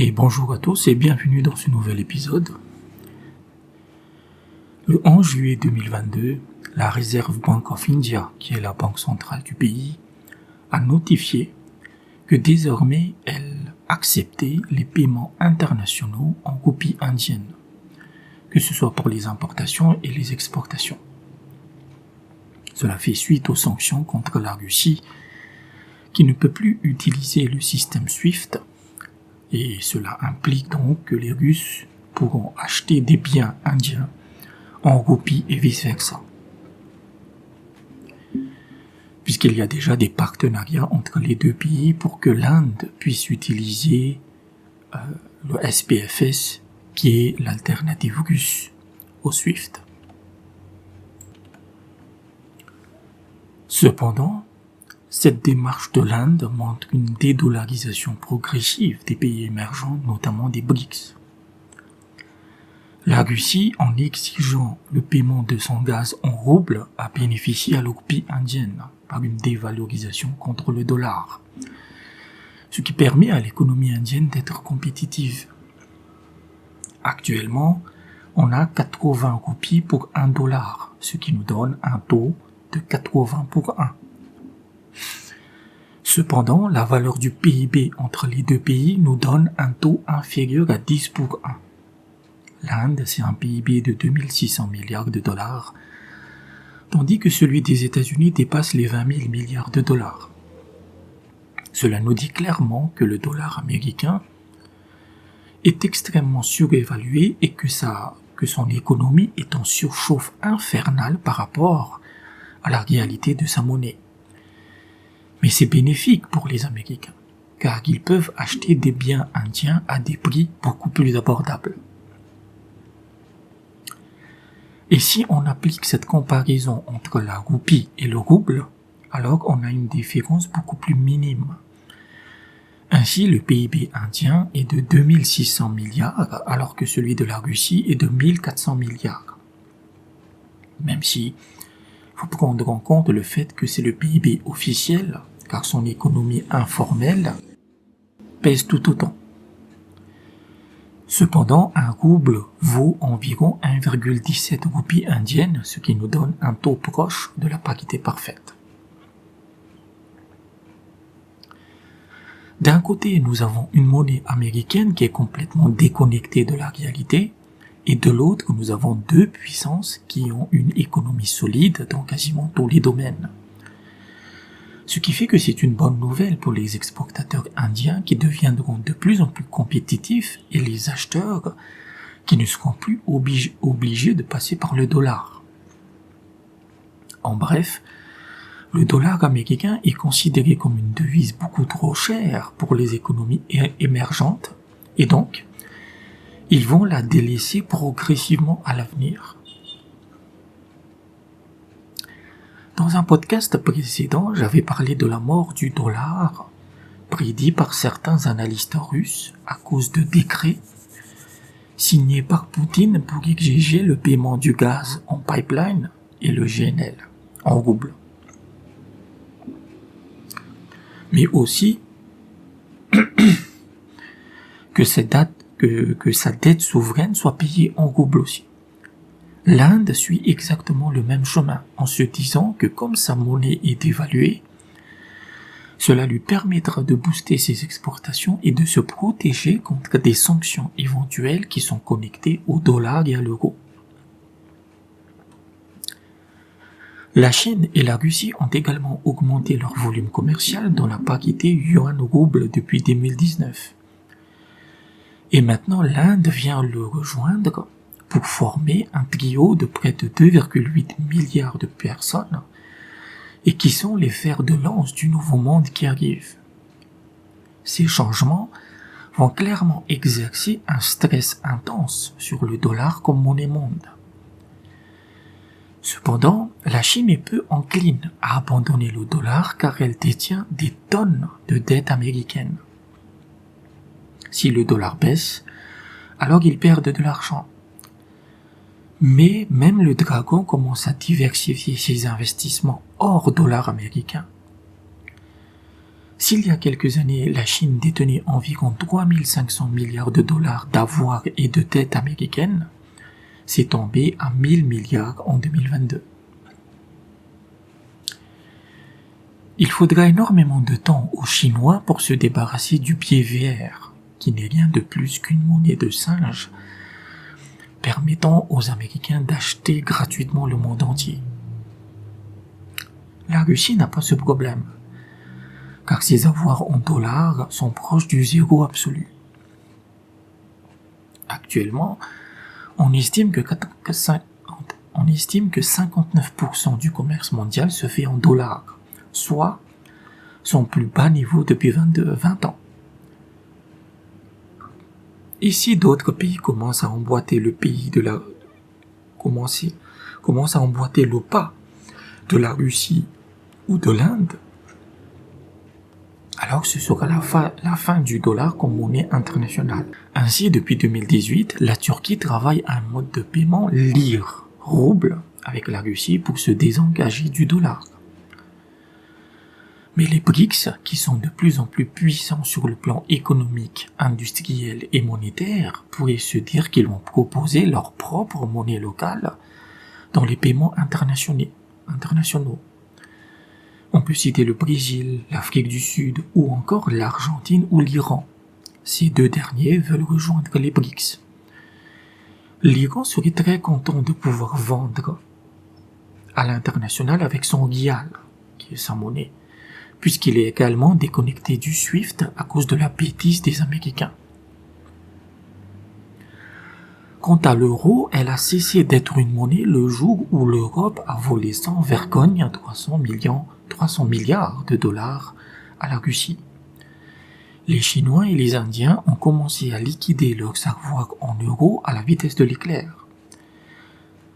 Et bonjour à tous et bienvenue dans ce nouvel épisode. Le 11 juillet 2022, la Reserve Bank of India, qui est la banque centrale du pays, a notifié que désormais elle acceptait les paiements internationaux en roupies indiennes, que ce soit pour les importations et les exportations. Cela fait suite aux sanctions contre la Russie, qui ne peut plus utiliser le système SWIFT. Et cela implique donc que les Russes pourront acheter des biens indiens en roupies et vice-versa. Puisqu'il y a déjà des partenariats entre les deux pays pour que l'Inde puisse utiliser le SPFS, qui est l'alternative russe au SWIFT. Cependant, cette démarche de l'Inde montre une dédollarisation progressive des pays émergents, notamment des BRICS. La Russie, en exigeant le paiement de son gaz en roubles, a bénéficié à la roupie indienne par une dévalorisation contre le dollar, ce qui permet à l'économie indienne d'être compétitive. Actuellement, on a 80 roupies pour $1, ce qui nous donne un taux de 80 pour 1. Cependant, la valeur du PIB entre les deux pays nous donne un taux inférieur à 10 pour 1. L'Inde, c'est un PIB de 2600 milliards de dollars, tandis que celui des États-Unis dépasse les 20 000 milliards de dollars. Cela nous dit clairement que le dollar américain est extrêmement surévalué et que son économie est en surchauffe infernale par rapport à la réalité de sa monnaie. Mais c'est bénéfique pour les Américains, car ils peuvent acheter des biens indiens à des prix beaucoup plus abordables. Et si on applique cette comparaison entre la roupie et le rouble, alors on a une différence beaucoup plus minime. Ainsi, le PIB indien est de 2600 milliards, alors que celui de la Russie est de 1400 milliards. Même si faut prendre en compte le fait que c'est le PIB officiel, car son économie informelle pèse tout autant. Cependant, un rouble vaut environ 1,17 roupies indiennes, ce qui nous donne un taux proche de la parité parfaite. D'un côté, nous avons une monnaie américaine qui est complètement déconnectée de la réalité, et de l'autre, nous avons deux puissances qui ont une économie solide dans quasiment tous les domaines. Ce qui fait que c'est une bonne nouvelle pour les exportateurs indiens qui deviendront de plus en plus compétitifs et les acheteurs qui ne seront plus obligés de passer par le dollar. En bref, le dollar américain est considéré comme une devise beaucoup trop chère pour les économies émergentes et donc, ils vont la délaisser progressivement à l'avenir. Dans un podcast précédent, j'avais parlé de la mort du dollar, prédit par certains analystes russes à cause de décrets signés par Poutine pour exiger le paiement du gaz en pipeline et le GNL en roubles. Mais aussi que sa dette souveraine soit payée en roubles aussi. L'Inde suit exactement le même chemin en se disant que comme sa monnaie est dévaluée, cela lui permettra de booster ses exportations et de se protéger contre des sanctions éventuelles qui sont connectées au dollar et à l'euro. La Chine et la Russie ont également augmenté leur volume commercial dans la parité yuan-rouble depuis 2019. Et maintenant, l'Inde vient le rejoindre pour former un trio de près de 2,8 milliards de personnes et qui sont les fers de lance du nouveau monde qui arrive. Ces changements vont clairement exercer un stress intense sur le dollar comme monnaie monde. Cependant, la Chine est peu encline à abandonner le dollar car elle détient des tonnes de dettes américaines. Si le dollar baisse, alors ils perdent de l'argent. Mais même le dragon commence à diversifier ses investissements hors dollar américain. S'il y a quelques années, la Chine détenait environ 3500 milliards de dollars d'avoirs et de dettes américaines, c'est tombé à 1000 milliards en 2022. Il faudra énormément de temps aux Chinois pour se débarrasser du pied VR, qui n'est rien de plus qu'une monnaie de singe, permettant aux Américains d'acheter gratuitement le monde entier. La Russie n'a pas ce problème, car ses avoirs en dollars sont proches du zéro absolu. Actuellement, on estime que 59% du commerce mondial se fait en dollars, soit son plus bas niveau depuis 20 ans. Et si d'autres pays commencent à emboîter le pas de la Russie ou de l'Inde, alors ce sera la fin du dollar comme monnaie internationale. Ainsi, depuis 2018, la Turquie travaille à un mode de paiement lire, rouble, avec la Russie pour se désengager du dollar. Mais les BRICS, qui sont de plus en plus puissants sur le plan économique, industriel et monétaire, pourraient se dire qu'ils vont proposer leur propre monnaie locale dans les paiements internationaux. On peut citer le Brésil, l'Afrique du Sud ou encore l'Argentine ou l'Iran. Ces deux derniers veulent rejoindre les BRICS. L'Iran serait très content de pouvoir vendre à l'international avec son rial, qui est sa monnaie, puisqu'il est également déconnecté du SWIFT à cause de la bêtise des Américains. Quant à l'euro, elle a cessé d'être une monnaie le jour où l'Europe a volé sans vergogne 300 milliards de dollars à la Russie. Les Chinois et les Indiens ont commencé à liquider leurs avoirs en euros à la vitesse de l'éclair,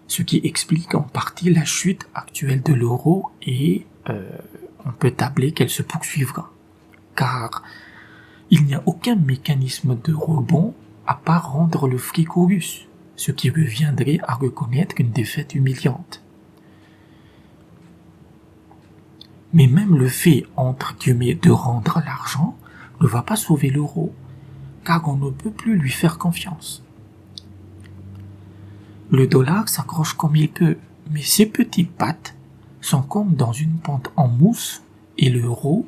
ce qui explique en partie la chute actuelle de l'euro et on peut tabler qu'elle se poursuivra, car il n'y a aucun mécanisme de rebond à part rendre le fric aux Russes, ce qui reviendrait à reconnaître une défaite humiliante. Mais même le fait, entre guillemets, de rendre l'argent ne va pas sauver l'euro, car on ne peut plus lui faire confiance. Le dollar s'accroche comme il peut, mais ses petites pattes sont comme dans une pente en mousse et l'euro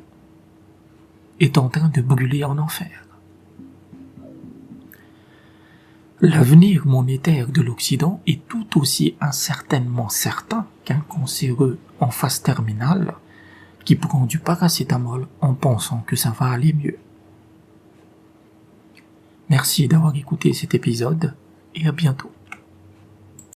est en train de brûler en enfer. L'avenir monétaire de l'Occident est tout aussi incertainement certain qu'un cancéreux en phase terminale qui prend du paracétamol en pensant que ça va aller mieux. Merci d'avoir écouté cet épisode et à bientôt.